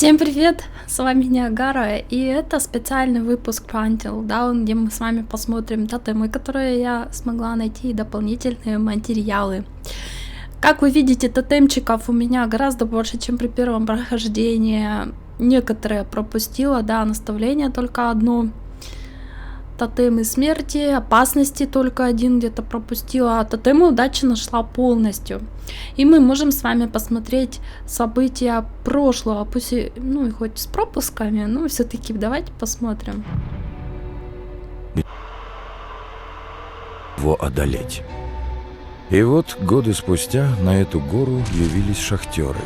Всем привет! С вами Niagara, и это специальный выпуск про Untitled Chapter, где мы с вами посмотрим тотемы, которые я смогла найти, и дополнительные материалы. Как вы видите, тотемчиков у меня гораздо больше, чем при первом прохождении. Некоторые пропустила, да, наставление только одно. Тотемы смерти, опасности только один где-то пропустила, а тотемы удачи нашла полностью. И мы можем с вами посмотреть события прошлого, пусть и, ну и хоть с пропусками, но все-таки давайте посмотрим. Его одолеть. И вот годы спустя на эту гору явились шахтеры.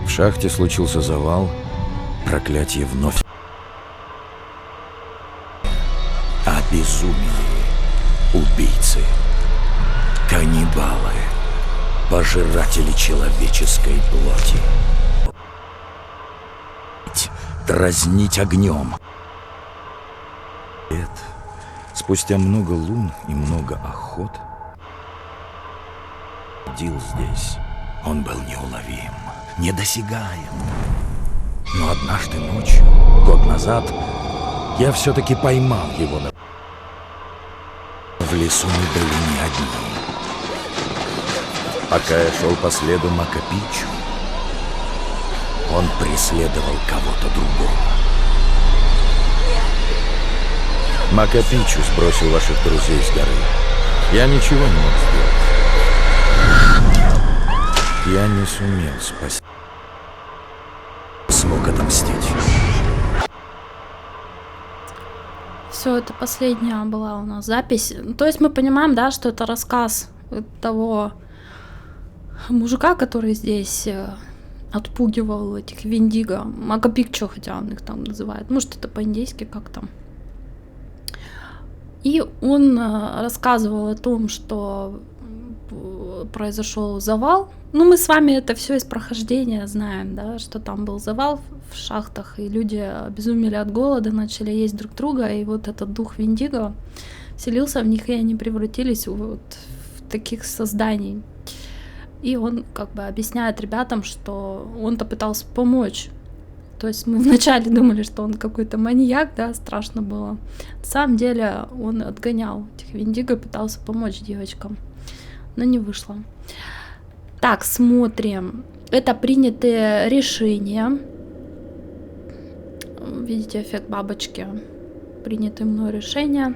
В шахте случился завал, проклятие вновь. Обезумели убийцы, каннибалы, пожиратели человеческой плоти. Дразнить огнем. Спустя много лун и много охот ходил здесь. Он был неуловим, недосягаем. Но однажды ночью, год назад, я все-таки поймал его на... В лесу мы были не одни. Пока я шел по следу Макапичу, он преследовал кого-то другого. Макапичу сбросил ваших друзей с горы. Я ничего не мог сделать. Я не сумел спасти. Смог отомстить. Все, это последняя была у нас запись. То есть мы понимаем, да, что это рассказ того мужика, который здесь отпугивал этих Виндиго. Макапикчо, хотя он их там называет. Может, это по-индейски как-то. И он рассказывал о том, что произошел завал. Ну, мы с вами это все из прохождения знаем, да, что там был завал в шахтах, и люди обезумели от голода, начали есть друг друга, и вот этот дух Виндиго вселился в них, и они превратились вот в таких созданий. И он как бы объясняет ребятам, что он-то пытался помочь. То есть мы вначале думали, что он какой-то маньяк, да, страшно было. На самом деле он отгонял этих Виндиго, пытался помочь девочкам, но не вышло. Так, смотрим. Это принятые решения. Видите эффект бабочки. Принятые мной решения.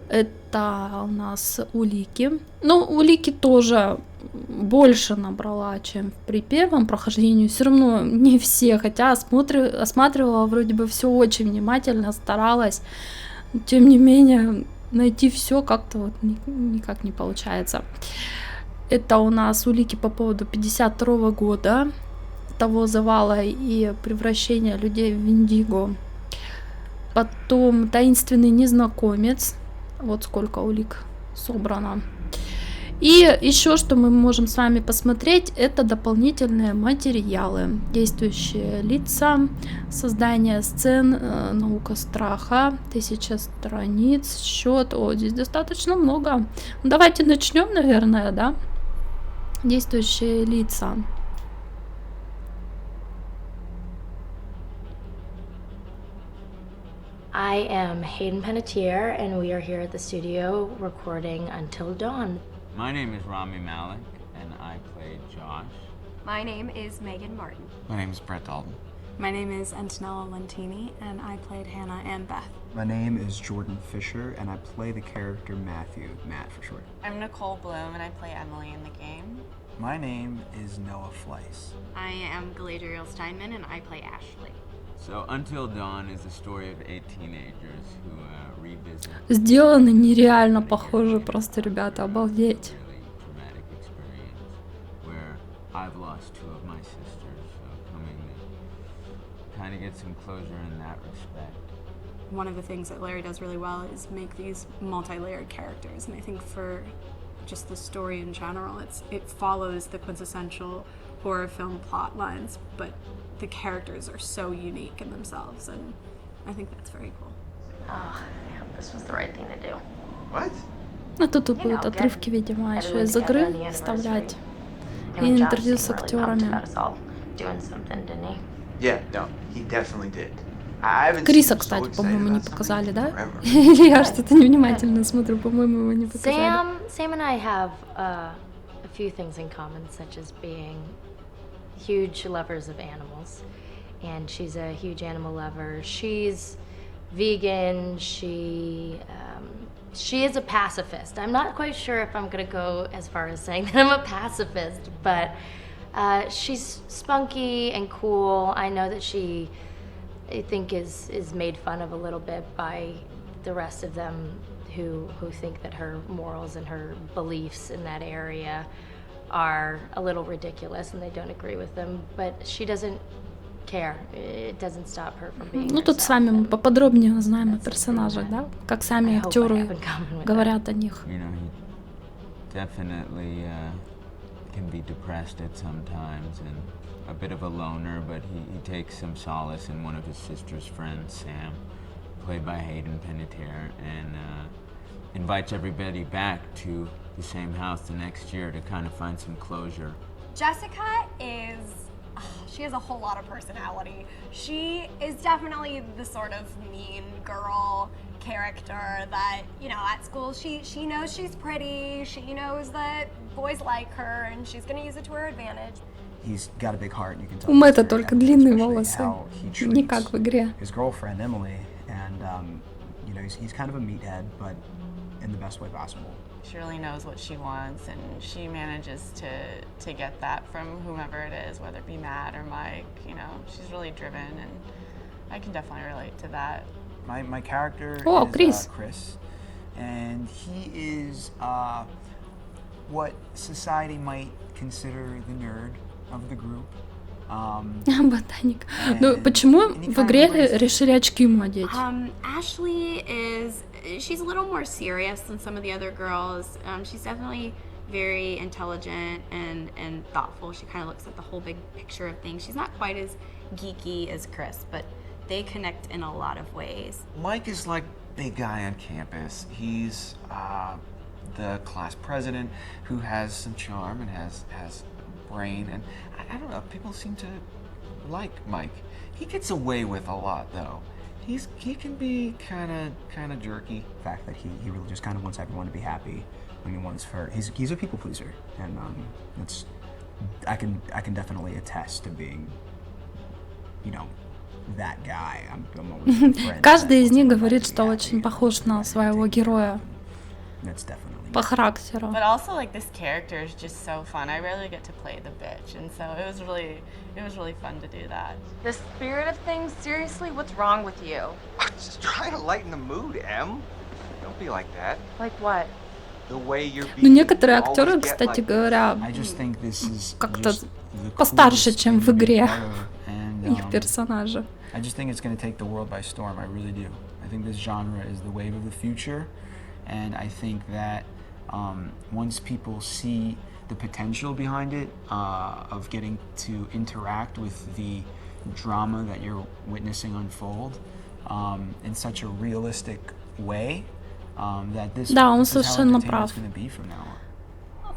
Это у нас улики. Ну, улики тоже больше набрала, чем при первом прохождении. Все равно не все, хотя осматривала вроде бы все очень внимательно, старалась. Тем не менее, найти все как-то вот никак не получается. Это у нас улики по поводу 52 года, того завала и превращения людей в Виндиго. Потом таинственный незнакомец. Вот сколько улик собрано. И еще что мы можем с вами посмотреть, это дополнительные материалы. Действующие лица, создание сцен, наука страха, 1000 страниц, счет. О, здесь достаточно много. Ну, давайте начнем, наверное, да? Действующие лица. I am Hayden Panettiere, and we are here at the studio recording Until Dawn. My name is Rami Malek, and I played Josh. My name is Megan Martin. My name is Brett Dalton. My name is Antonella Lentini, and I played Hannah and Beth. My name is Jordan Fisher, and I play the character Matthew, Matt for short. I'm Nicole Bloom, and I play Emily in the game. My name is Noah Fleiss. I am Galadriel Steinman, and I play Ashley. So, Until Dawn is the story of 8 teenagers who revisit Сделаны нереально похоже, просто, ребята, обалдеть. really traumatic experience where I've lost 2 of my sisters, so coming to kind of get some closure in that respect. One of the things that Larry does really well is make these multi-layered characters, and I think for just the story in general, it follows the quintessential horror film plot lines, but the characters are so unique in themselves, and I think that's very cool. Oh, yeah, this was the right thing to do. What? Ну, тут будут отрывки, видимо, еще из игры вставлять. И интервью с актерами. Yeah, no, he definitely did. I haven't Криса, seen him so кстати, excited по-моему, не about показали, something да? forever. Или я что-то невнимательно смотрю, по-моему, его не показали. Sam and I have a few things in common, such as being huge lovers of animals. And she's a huge animal lover. She's vegan. She is a pacifist. I'm not quite sure if I'm gonna go as far as saying that I'm a pacifist, but she's spunky and cool. I know that she, I think, is made fun of a little bit by the rest of them who think that her morals and her beliefs in that area are a little ridiculous and they don't agree with them, but she doesn't care. It doesn't stop her from being Ну, тут с вами мы поподробнее узнаем о персонажах, да? Как сами актеры говорят о них. You know, he definitely can be depressed at some times and a bit of a loner, but he takes some solace in one of his sister's friends, Sam, played by Hayden Panettiere, and invites everybody back to the same house the next year to kind of find some closure. Jessica she has a whole lot of personality. She is definitely the sort of mean girl character that, you know, at school she knows she's pretty, she knows that boys like her, and she's gonna use it to her advantage. He's got a big heart, and you can tell. У Мэтта только длинные especially волосы, how he не treats как в игре. his girlfriend Emily, and you know, he's kind of a meathead, but in the best way possible. She really knows what she wants, and she manages to get that from whomever it is, whether it be Matt or Mike. You know, she's really driven, and I can definitely relate to that. My character Chris. is Chris, and he is what society might consider the nerd of the group. Ботаник. Ну, почему в игре решили очки ему одеть? Ashley she's a little more serious than some of the other girls. She's definitely very intelligent and thoughtful. She kind of looks at the whole big picture of things. She's not quite as geeky as Chris, but they connect in a lot of ways. Mike is like big guy on campus. He's the class president who has some charm and has brain, and I don't know, people seem to like Mike. He gets away with a lot though. He can be kind of jerky. The fact that he really just kind of wants everyone to be happy. I mean, he's a people pleaser, and it's I can definitely attest to being, you know, that guy. I'm always a friend. Каждый из них говорит, что очень похож на своего героя. That's definitely по характеру. But also, like, this character is just so fun. I rarely get to play the bitch, and so it was really fun to do that. The spirit of things, seriously, what's wrong with you? I'm just trying to lighten the mood, Em. Don't be like that. Like what? The way you're being. Ну, некоторые актеры, кстати говоря, как-то постарше, чем в игре, их персонажи. I just think it's going to take the world by storm. I really do. I think this genre is the wave of the future, and I think that once people see the potential behind it, of getting to interact with the drama that you're witnessing unfold in such a realistic way, that this, да, он this is how совершенно entertainment's прав. going to be from now on.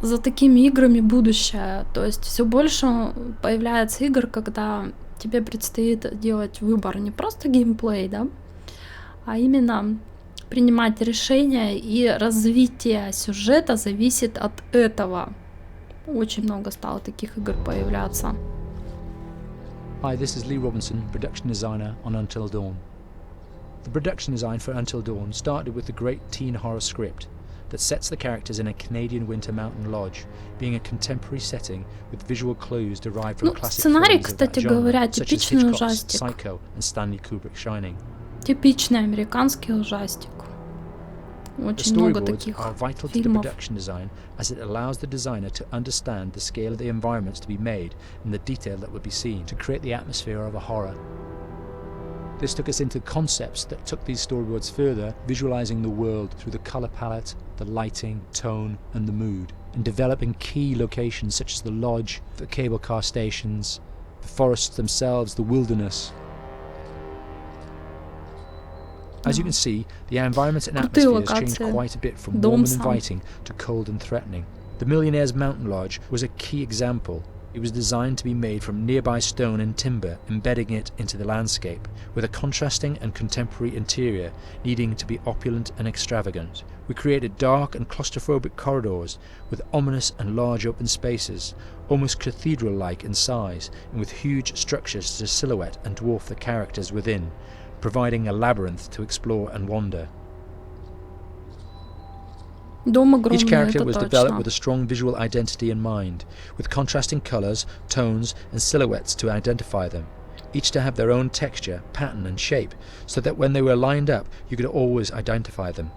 За такими играми будущее. То есть все больше появляется игр, когда тебе предстоит делать выбор не просто геймплей, да, а именно принимать решения, и развитие сюжета зависит от этого. Очень много стало таких игр появляться. Hi, this is Lee Robinson, production designer on Until Dawn. The production design for Until Dawn started with the great teen horror script that sets the characters in a Canadian winter mountain lodge, being a contemporary setting with visual clues derived from classic сценарий, films of кстати that genre, говоря, such as типичный Hitchcock's ужастик. Psycho and Stanley Kubrick's Shining. Типичный американский ужастик. The Очень много storyboards таких are vital to the фильмов. production design, as it allows the designer to understand the scale of the environments to be made and the detail that would be seen to create the atmosphere of a horror. This took us into concepts that took these storyboards further, visualizing the world through the color palette, the lighting, tone, and the mood, and developing key locations such as the lodge, the cable car stations, the forests themselves, the wilderness. As you can see, the environment and atmosphere has changed quite a bit from warm and inviting to cold and threatening. The Millionaire's Mountain Lodge was a key example, It was designed to be made from nearby stone and timber, embedding it into the landscape, with a contrasting and contemporary interior needing to be opulent and extravagant. We created dark and claustrophobic corridors with ominous and large open spaces, almost cathedral-like in size, and with huge structures to silhouette and dwarf the characters within, providing a labyrinth to explore and wander. Each character was developed with a strong visual identity in mind, with contrasting colours, tones and silhouettes to identify them, each to have their own texture, pattern and shape, so that when they were lined up you could always identify them.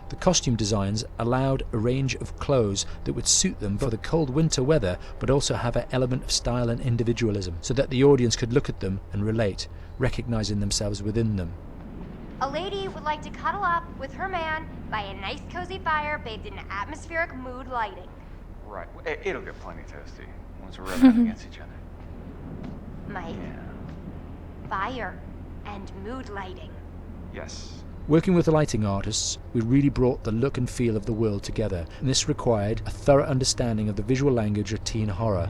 The costume designs allowed a range of clothes that would suit them for the cold winter weather, but also have an element of style and individualism, so that the audience could look at them and relate, recognising themselves within them. A lady would like to cuddle up with her man by a nice cozy fire bathed in atmospheric mood lighting. Right. It'll get plenty toasty once we're rubbing against each other. Mike. Yeah. Fire and mood lighting. Yes. Working with the lighting artists, we really brought the look and feel of the world together, and this required a thorough understanding of the visual language of teen horror.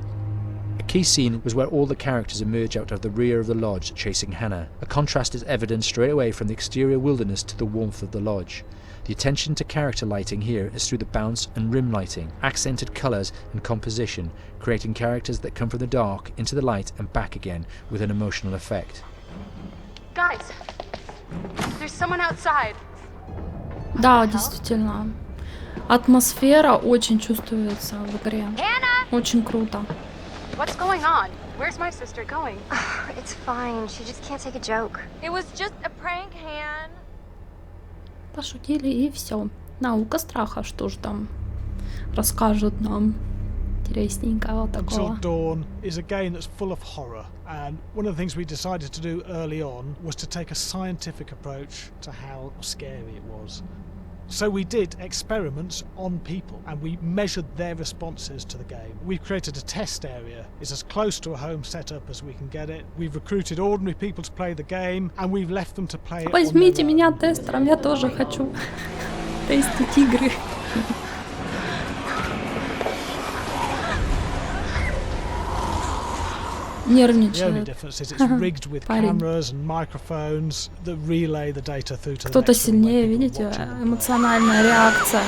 A key scene was where all the characters emerge out of the rear of the lodge chasing Hannah. A contrast is evident straight away from the exterior wilderness to the warmth of the lodge. The attention to character lighting here is through the bounce and rim lighting, accented colours and composition, creating characters that come from the dark into the light and back again with an emotional effect. Guys, there's someone outside. Да, действительно. Атмосфера очень чувствуется в игре. Очень круто. What's going on? Where's my sister going? It's fine. She just can't take a joke. It was just a prank, Han. Пошутили и все. Наука страха, что ж там расскажут нам интересненького такого. Until Dawn is a game that's full of horror, and one of the things we decided to do early on was to take a scientific approach to how scary it was. So we did experiments on people and we measured their responses to the game. We've created a test area. It's as close to a home setup as we can get it. We've recruited ordinary people to play the game and we've left them to play it. Возьмите меня тестером, я тоже хочу тестить игры. The only difference is it's rigged with cameras and microphones that relay the data through to the Кто-то сильнее, видите, эмоциональная реакция.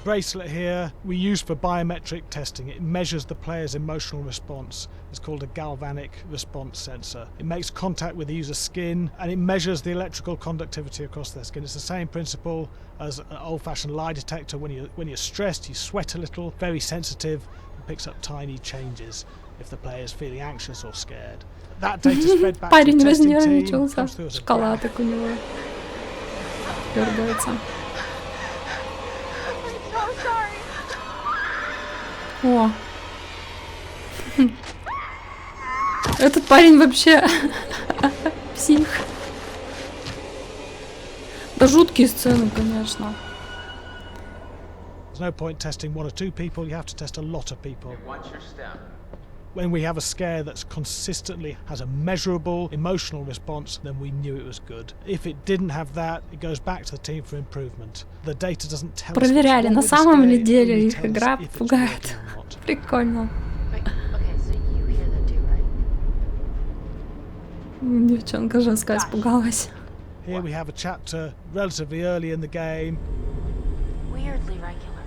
Bracelet here we use for biometric testing. It measures the player's emotional response. It's called a Galvanic response sensor. It makes contact with the user's skin and it measures the electrical conductivity across their skin. It's the same principle as an old-fashioned lie detector. When you're stressed, you sweat a little, very sensitive, and picks up tiny changes if the player is feeling anxious or scared. That data is fed back to the testing team. Comes through as a graph. Шоколадок у него дергается. О! Этот парень вообще псих. Да жуткие сцены, конечно. There's no point testing one or two people, you have to test a lot of people. Watch your step. When we have a scare that's consistently has a measurable emotional response, then we knew it was good. If it didn't have that, it goes back to the team for improvement. The data doesn't tell us. Проверяли, на самом ли деле их игра пугает. Прикольно. Девчонка жестко испугалась. Here we have a chapter relatively early in the game. Weirdly regular.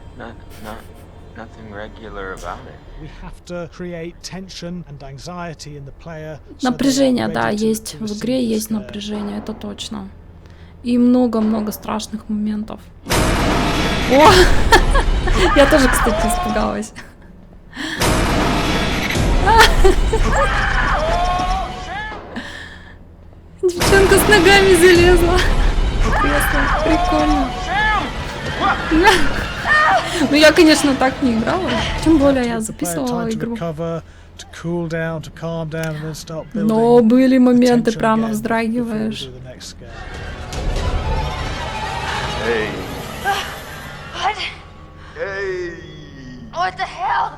Nothing regular about it. We have to create tension and anxiety in the player. Напряжение, да, есть. В игре есть напряжение, это точно. И много-много страшных моментов. О! Я тоже, кстати, испугалась. Девчонка с ногами залезла. Прикольно. Ну я, конечно, так не играла. Тем более я записывала игру. Но были моменты, прямо вздрагиваешь. What the hell?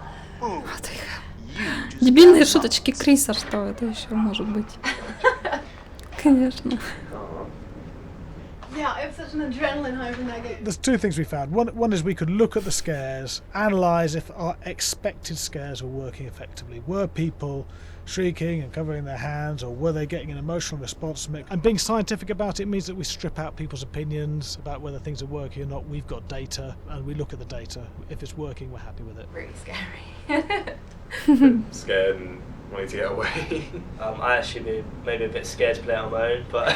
Дебильные шуточки Криса, что это еще может быть? Конечно. Yeah, I have such an adrenaline high from that game. There's two things we found. One is we could look at the scares, analyse if our expected scares were working effectively. Were people shrieking and covering their hands, or were they getting an emotional response from it? And being scientific about it means that we strip out people's opinions about whether things are working or not. We've got data, and we look at the data. If it's working, we're happy with it. Really scary. Scared and wanting to get away. I actually be maybe a bit scared to play on my own, but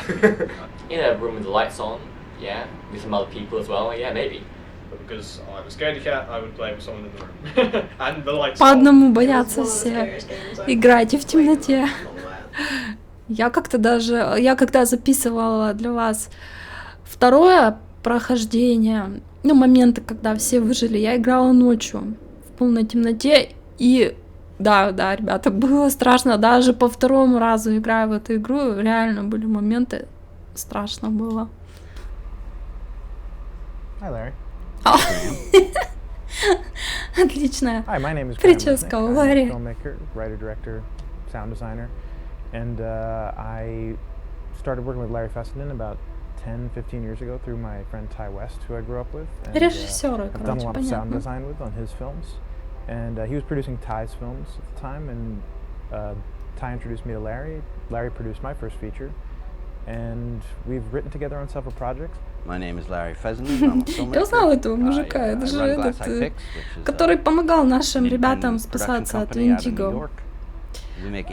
in a room with the lights on, yeah, with some other people as well, yeah, maybe. But because I'm a scaredy cat, I would play with someone in the room. And the lights По одному боятся все. Играйте в темноте. Я когда записывала для вас второе прохождение, ну, моменты, когда все выжили, я играла ночью в полной темноте, и да, ребята, было страшно. Даже по второму разу, играя в эту игру, реально были моменты, страшно было. Hi, Larry. Отличная прическа у Ларри. I'm a filmmaker, writer, director, sound designer, and I started working with Larry Fessenden about 10-15 years ago through my friend Ty West, who I grew up with. And, Режиссёры, I've done a lot of sound понятно. design with on his films, and he was producing Ty's films at the time, and Ty introduced me to Larry. Larry produced my first feature, and we've written together on several projects. My name is Larry Fessenden. I'm a filmmaker. Я узнала этого мужика, это же этот, который помогал нашим ребятам спасаться от Виндиго.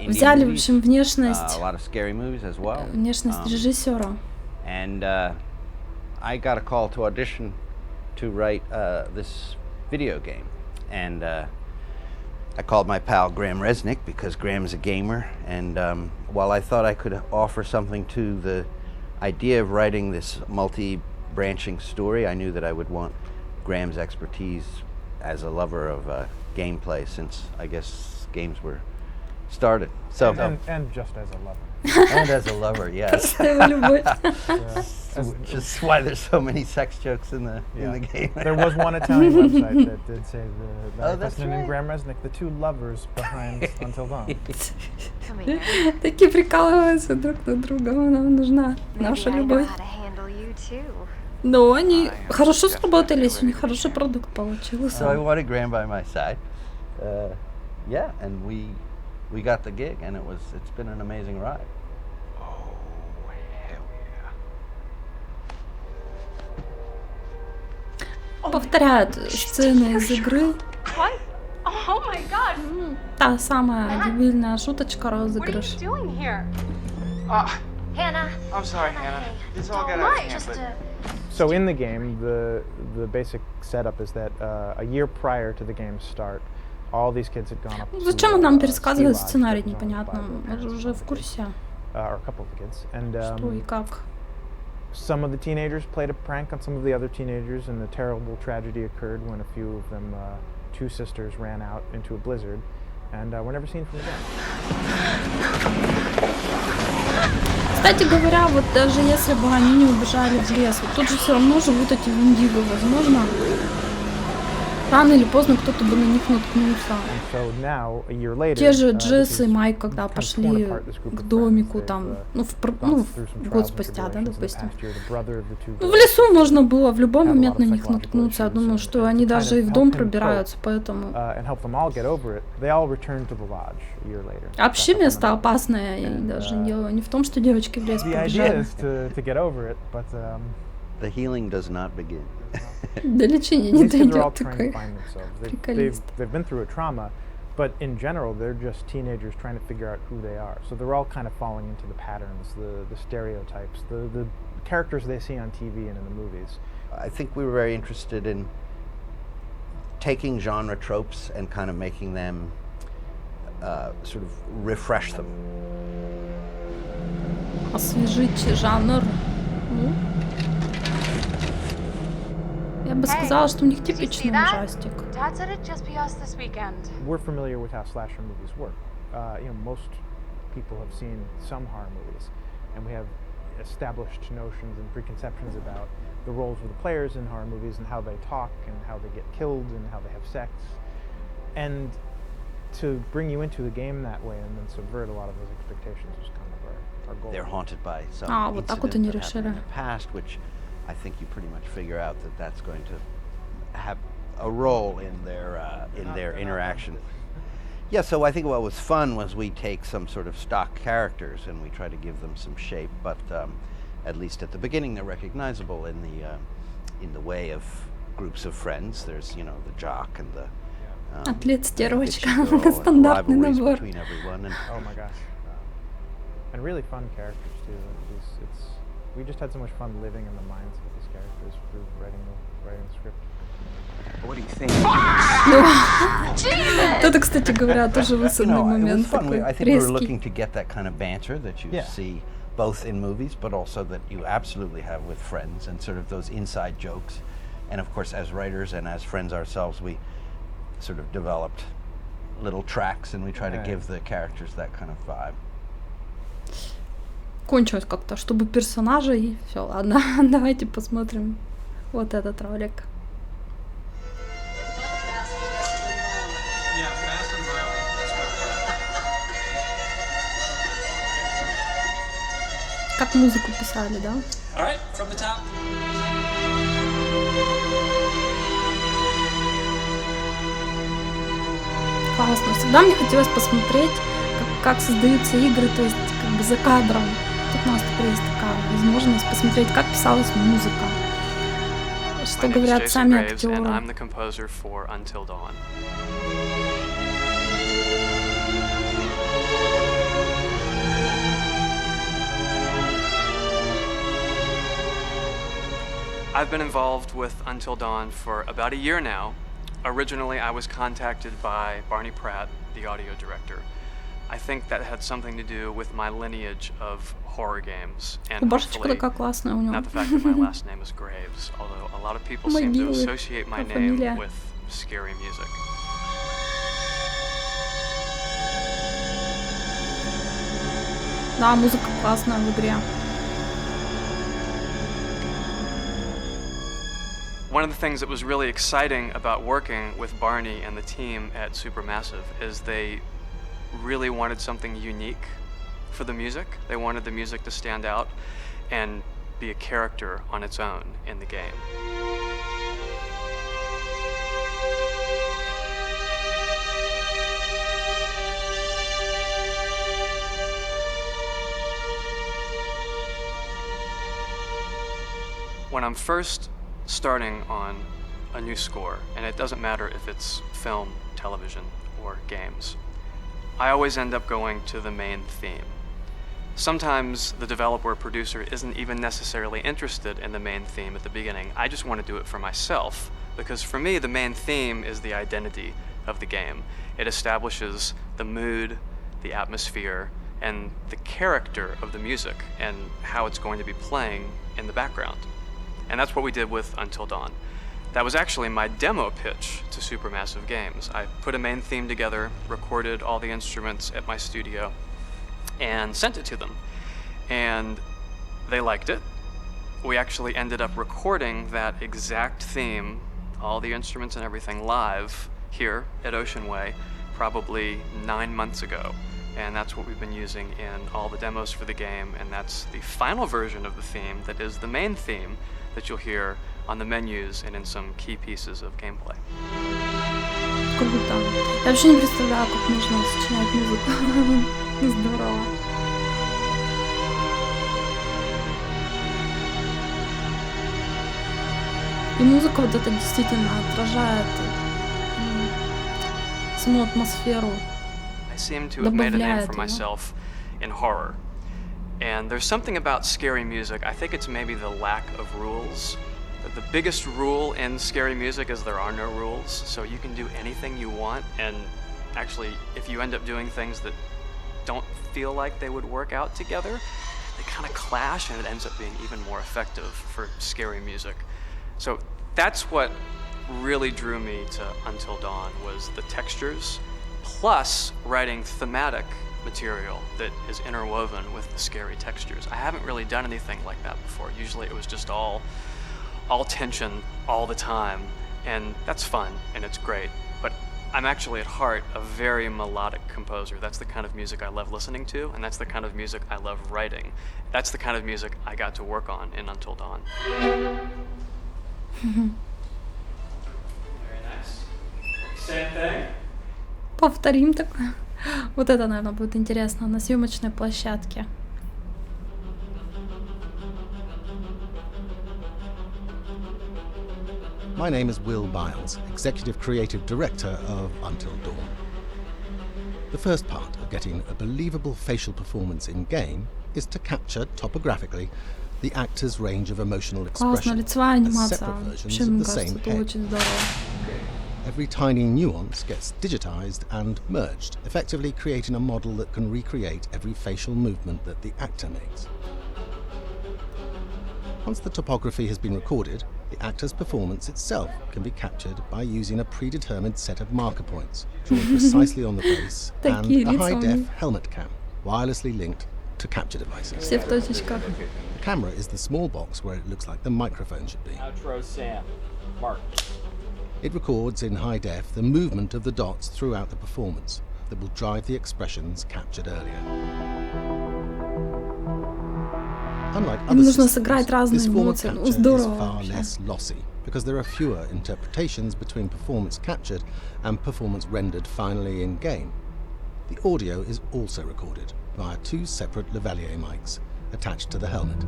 Взяли, в общем, внешность режиссера. And I got a call to audition to write this video game, and I called my pal Graham Resnick because Graham's a gamer, and while I thought I could offer something to the idea of writing this multi-branching story, I knew that I would want Graham's expertise as a lover of gameplay, since I guess games were started. So and just as a lover. And as a lover, yes. Just why there's so many sex jokes in the game. There was one Italian website that did say the Fessenden and Graham Resnick, the two lovers behind Until Dawn. Такие прикалываются друг над другом, нам нужна наша любовь. Но они хорошо сработались, у них хороший продукт получился. So I wanted Graham by my side. Yeah, and we got the gig, and it's been an amazing ride. Повторяют сцены из игры. What? Oh my god! Та самая дебильная шуточка, розыгрыш. What are you doing here? Hannah. I'm sorry, Hannah. It's all got out of hand, but... So in the game, the basic setup is that a year prior to the game's start, all these kids had gone up to Зачем он нам пересказывает сценарий, непонятно, мы же уже в курсе. Or a couple of the kids. And Что и как. some of the teenagers played a prank on some of the other teenagers, and a terrible tragedy occurred when a few of them, two sisters, ran out into a blizzard, and were never seen from again. Кстати говоря, вот даже если бы они не убежали в лес, вот тут же все равно живут эти Виндиго, возможно, рано или поздно кто-то бы на них наткнулся. Те же Джесс и Майк, когда пошли к домику, там, год спустя, да, допустим. В лесу можно было в любой момент на них наткнуться. Я думаю, что они даже и в дом пробираются, поэтому... Вообще место опасное, я даже дело не в том, что девочки в лес побежали. The healing does not begin. До лечения не дойдет такой приколист. They've been through a trauma, but in general, they're just teenagers trying to figure out who they are. So they're all kind of falling into the patterns, the stereotypes, the characters they see on TV and in the movies. I think we were very interested in taking genre tropes and kind of making them sort of refresh them. Освежить жанр. Я бы сказала, что у них типичный ужастик. Dad said it'd just be us this weekend. We're familiar with how slasher movies work. Most people have seen some horror movies, and we have established notions and preconceptions about the roles of the players in horror movies and how they talk and how they get killed and how they have sex. And to bring you into the game that way and then subvert a lot of those expectations is kind of our goal. They're haunted by some Вот так вот они решили. past, which I think you pretty much figure out that that's going to have a role in their interaction. Yeah, so I think what was fun was we take some sort of stock characters and we try to give them some shape, but at least at the beginning they're recognizable in the way of groups of friends. There's, you know, the jock and the Атлет-стервочка, стандартный набор. Oh my gosh. And really fun characters too. We just had so much fun living in the minds of these characters through writing the script. What do you think? Это, кстати говоря, тоже высадный момент. I think we were looking to get that kind of banter that you see both in movies, but also that you absolutely have with friends, and sort of those inside jokes. And of course, as writers and as friends ourselves, we sort of developed little tracks, and we try to give the characters that kind of vibe. Кончилось как-то, чтобы персонажей. Все, ладно, давайте посмотрим вот этот ролик. Как музыку писали, да? All right, from the top. Классно. Всегда мне хотелось посмотреть, как создаются игры, то есть как бы за кадром. Тут у нас теперь есть такая возможность посмотреть, как писалась музыка. Что говорят сами актеры. I'm the composer for Until Dawn. I've been involved with Until Dawn for about a year now. Originally, I was contacted by Barney Pratt, the audio director. I think that had something to do with my lineage of horror games, and hopefully not the fact that my last name is Graves, although a lot of people seem to associate my name with scary music. Да, музыка классная в игре. One of the things that was really exciting about working with Barney and the team at Supermassive is they really wanted something unique for the music. They wanted the music to stand out and be a character on its own in the game. When I'm first starting on a new score, and it doesn't matter if it's film, television, or games, I always end up going to the main theme. Sometimes the developer or producer isn't even necessarily interested in the main theme at the beginning. I just want to do it for myself, because for me, the main theme is the identity of the game. It establishes the mood, the atmosphere, and the character of the music, and how it's going to be playing in the background. And that's what we did with Until Dawn. That was actually my demo pitch to Supermassive Games. I put a main theme together, recorded all the instruments at my studio, and sent it to them. And they liked it. We actually ended up recording that exact theme, all the instruments and everything, live here at Ocean Way, probably 9 months ago. And that's what we've been using in all the demos for the game, and that's the final version of the theme that is the main theme that you'll hear on the menus and in some key pieces of gameplay. Круто. Я вообще не представляю, как можно сочинять музыку. Здорово. И музыка вот это действительно отражает саму атмосферу. I seem to have made a name for myself in horror. And there's something about scary music, I think it's maybe the lack of rules. The biggest rule in scary music is there are no rules, so you can do anything you want, and actually, if you end up doing things that don't feel like they would work out together, they kind of clash, and it ends up being even more effective for scary music. So that's what really drew me to Until Dawn, was the textures, plus writing thematic material that is interwoven with the scary textures. I haven't really done anything like that before. Usually it was just all tension all the time, and that's fun and it's great. But I'm actually at heart a very melodic composer. That's the kind of music I love listening to, and that's the kind of music I love writing. That's the kind of music I got to work on in Until Dawn. Very nice. Same thing. Повторим такое. Вот это, наверное, будет интересно на съемочной площадке. My name is Will Biles, Executive Creative Director of Until Dawn. The first part of getting a believable facial performance in-game is to capture topographically the actor's range of emotional expression as separate versions of the same head. Every tiny nuance gets digitized and merged, effectively creating a model that can recreate every facial movement that the actor makes. Once the topography has been recorded, the actor's performance itself can be captured by using a predetermined set of marker points drawn precisely on the face and a high-def helmet cam, wirelessly linked to capture devices. The camera is the small box where it looks like the microphone should be. Outro Sam. Mark. It records in high def the movement of the dots throughout the performance that will drive the expressions captured earlier. Unlike other systems, this form of capture is far less lossy because there are fewer interpretations between performance captured and performance rendered finally in-game. The audio is also recorded via two separate lavalier mics attached to the helmet.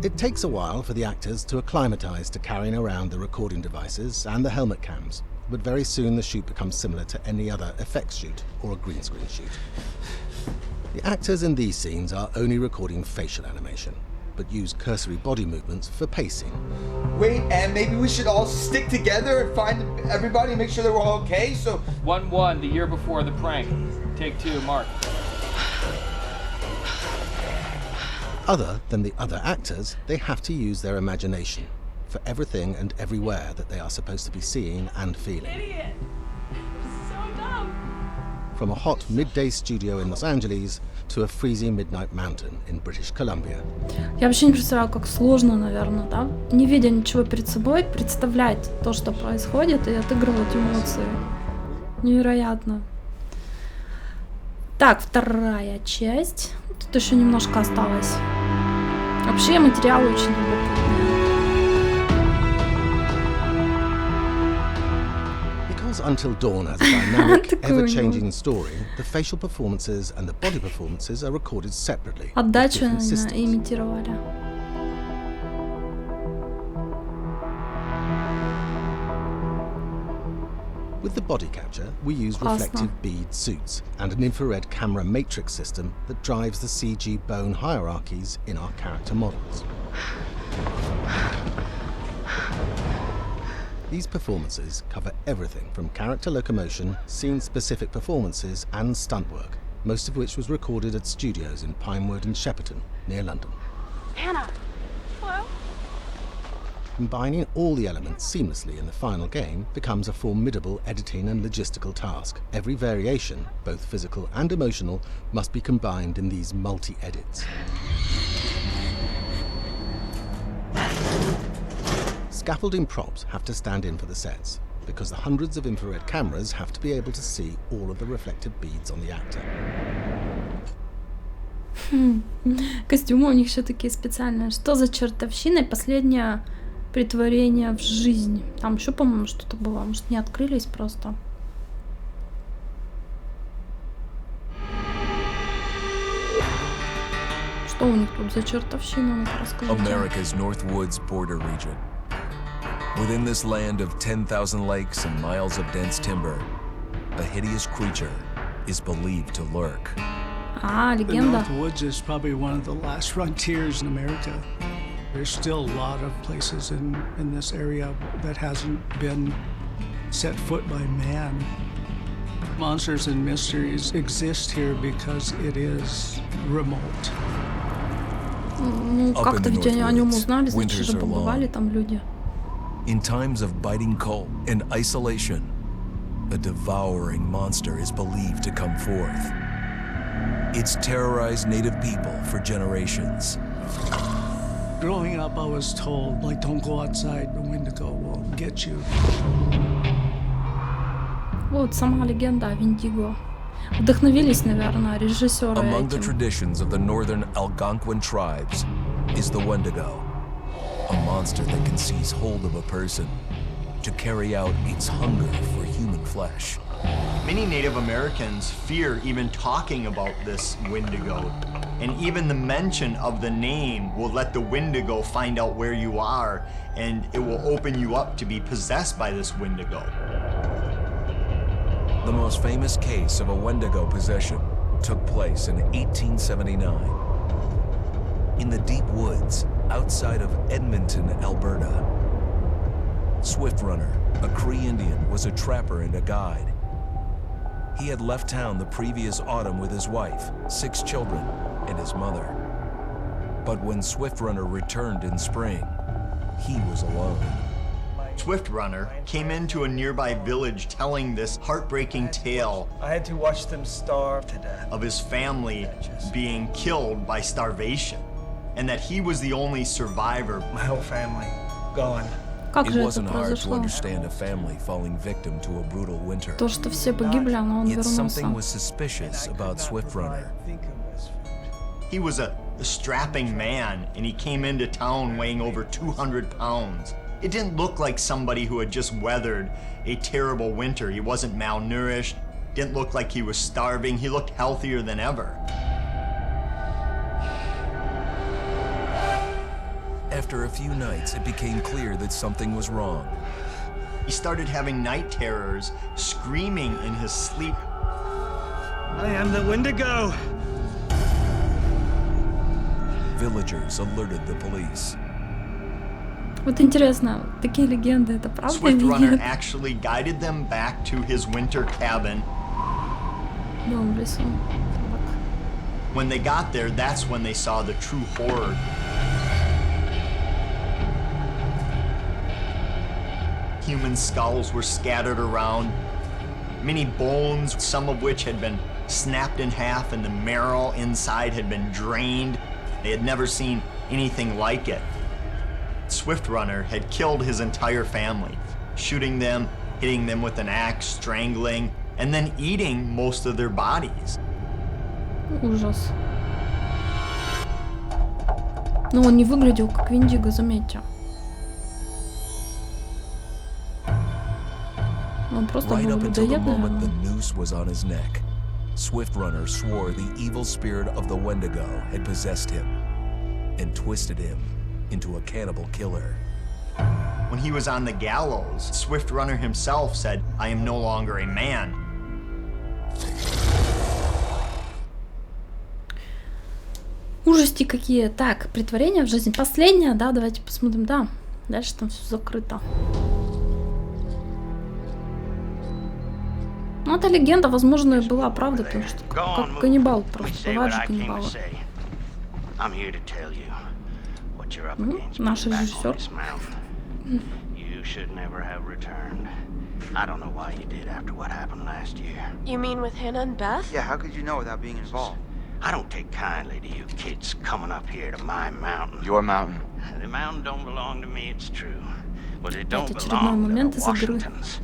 It takes a while for the actors to acclimatize to carrying around the recording devices and the helmet cams, but very soon the shoot becomes similar to any other effects shoot or a green screen shoot. The actors in these scenes are only recording facial animation, but use cursory body movements for pacing. Wait, and maybe we should all stick together and find everybody and make sure that we're all okay, so... 1-1, the year before the prank. Take 2, Mark. Other than the other actors, they have to use their imagination for everything and everywhere that they are supposed to be seeing and feeling. Idiot. So dumb. From a hot midday studio in Los Angeles to a freezing midnight mountain in British Columbia. Я вообще не представляю, как сложно, наверное, да? Не видя ничего перед собой, представлять то, что происходит, и отыгрывать эмоции. Невероятно. Так, вторая часть. Тут еще немножко осталось. Вообще материалы очень любопытные. Because Until Dawn has a dynamic, ever-changing story, the facial performances and the body performances are recorded separately. Отдачу имитировали. With the body capture, we use reflective bead suits and an infrared camera matrix system that drives the CG bone hierarchies in our character models. These performances cover everything from character locomotion, scene-specific performances, and stunt work, most of which was recorded at studios in Pinewood and Shepperton, near London. Anna. Hello? Combining all the elements seamlessly in the final game becomes a formidable editing and logistical task. Every variation, both physical and emotional, must be combined in these multi-edits. Scaffolding props have to stand in for the sets, because the hundreds of infrared cameras have to be able to see all of the reflective beads on the actor. Костюмы у них еще такие специальные. Что за чертовщина? Последнее притворение в жизнь. Там еще, по-моему, что-то было. Может, не открылись просто. Что у них тут за чертовщина? Ну-ка, расскажите. America's Northwoods border region. Within this land of 10,000 lakes and miles of dense timber, a hideous creature is believed to lurk. А, The легенда. Northwoods is probably one of the last frontiers in America. There's still a lot of places in this area that hasn't been set foot by man. Monsters and mysteries exist here because it is remote. Ну, как-то ведь они о нем узнали, значит, уже побывали там люди. In times of biting cold and isolation, a devouring monster is believed to come forth. It's terrorized native people for generations. Growing up, I was told, like, don't go outside, the Wendigo will get you. Вот сама легенда о Виндиго. Вдохновились, наверное, режиссеры Among the этим. traditions of the northern Algonquin tribes is the Wendigo, a monster that can seize hold of a person to carry out its hunger for human flesh. Many Native Americans fear even talking about this Wendigo, and even the mention of the name will let the Wendigo find out where you are, and it will open you up to be possessed by this Wendigo. The most famous case of a Wendigo possession took place in 1879. In the deep woods outside of Edmonton, Alberta. Swift Runner, a Cree Indian, was a trapper and a guide. He had left town the previous autumn with his wife, 6 children, and his mother. But when Swift Runner returned in spring, he was alone. Swift Runner came into a nearby village telling this heartbreaking tale. I had to watch them starve to death. Of his family being killed by starvation, and that he was the only survivor. My whole family gone. It wasn't hard to understand a family falling victim to a brutal winter. То, что все погибли, но он Yet something вернулся. was suspicious about Swift Runner. He was a strapping man, and he came into town weighing over 200 pounds. It didn't look like somebody who had just weathered a terrible winter. He wasn't malnourished, didn't look like he was starving. He looked healthier than ever. After a few nights, it became clear that something was wrong. He started having night terrors, screaming in his sleep. I am the Wendigo. Villagers alerted the police. Вот интересно, такие легенды, это правда Swift или Runner нет? actually guided them back to his winter cabin. Дом в лесу. When they got there, that's when they saw the true horror. Human skulls were scattered around, many bones, some of which had been snapped in half, and the marrow inside had been drained. They had never seen anything like it. Swift Runner had killed his entire family, shooting them, hitting them with an axe, strangling, and then eating most of their bodies. Ужас. Но он не выглядел как Виндиго, заметьте. Он просто Right был up until the людоедный. moment the noose was on his neck, Swift Runner swore the evil spirit of the Wendigo had possessed him and twisted him into a cannibal killer. When he was on the gallows, Swift Runner himself said, "I am no longer a man." Ужасти какие. Так, претворение в жизнь. Последняя, да, давайте посмотрим, да. Дальше там все закрыто. Ну, эта легенда, возможно, и была правда, потому что как каннибал просто. Бывают же каннибалы. Наш режиссер. You should never have returned. I don't know why you did after what happened last year. You mean with Hannah and Beth? Yeah, how could you know without being involved? I don't take kindly to you kids coming up here to my mountain. Your mountain. The mountain don't belong to me, it's true. But it don't Это очередной belong to момент the из игры. Washingtons.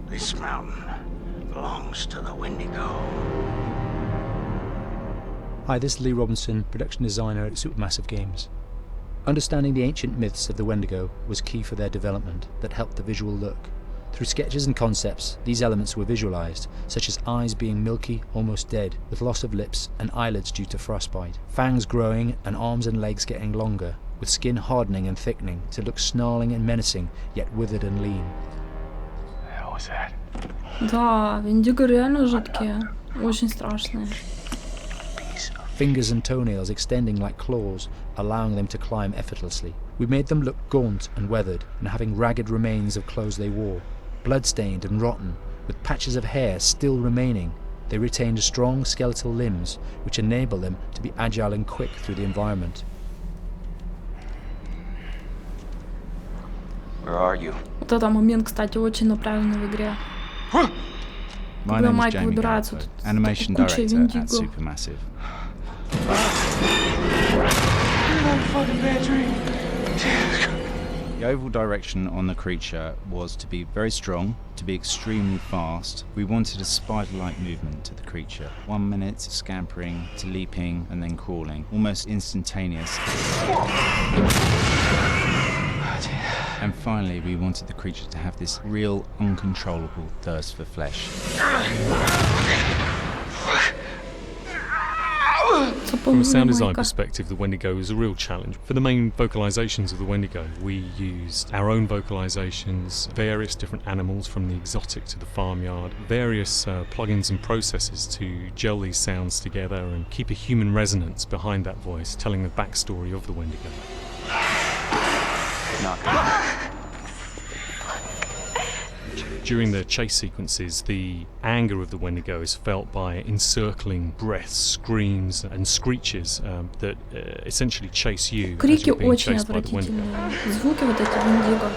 This mountain belongs to the Wendigo. Hi, this is Lee Robinson, production designer at Supermassive Games. Understanding the ancient myths of the Wendigo was key for their development that helped the visual look. Through sketches and concepts, these elements were visualized, such as eyes being milky, almost dead, with loss of lips and eyelids due to frostbite, fangs growing and arms and legs getting longer, with skin hardening and thickening to look snarling and menacing, yet withered and lean. The hell was that? Да, Виндиго реально жуткие. Очень страшные. Fingers and toenails extending like claws, allowing them to climb effortlessly. We made them look gaunt and weathered, and having ragged remains of clothes they wore. Blood-stained and rotten, with patches of hair still remaining, they retained strong skeletal limbs, which enable them to be agile and quick through the environment. Where are you? Вот этот момент, кстати, очень направленный в игре. My Когда name is Майк Jamie выбирается, Galvanic, тут animation куча director at Виндиго. Supermassive. The overall direction on the creature was to be very strong, to be extremely fast. We wanted a spider-like movement to the creature. 1 minute scampering to leaping and then crawling, almost instantaneous. And finally, we wanted the creature to have this real, uncontrollable thirst for flesh. From a sound design perspective, the Wendigo is a real challenge. For the main vocalizations of the Wendigo, we used our own vocalizations, various different animals from the exotic to the farmyard, various plugins and processes to gel these sounds together and keep a human resonance behind that voice, telling the backstory of the Wendigo. During the chase sequences, the anger of the Wendigo is felt by encircling breaths, screams and screeches that essentially chase you as you're being chased by the Wendigo. Звуки вот эти Виндиго.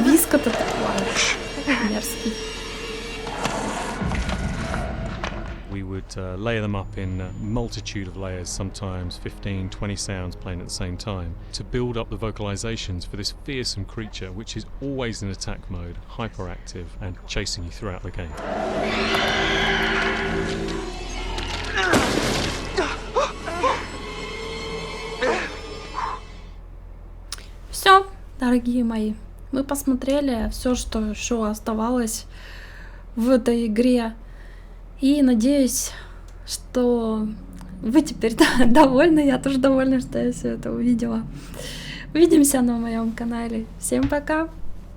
Виск это такой мерзкий. We would layer them up in a multitude of layers, sometimes 15, 20 sounds playing at the same time, to build up the vocalizations for this fearsome creature which is always in attack mode, hyperactive and chasing you throughout the game. Все, дорогие мои, мы посмотрели все, что еще оставалось в этой игре. И надеюсь, что вы теперь довольны. Я тоже довольна, что я все это увидела. Увидимся на моем канале. Всем пока!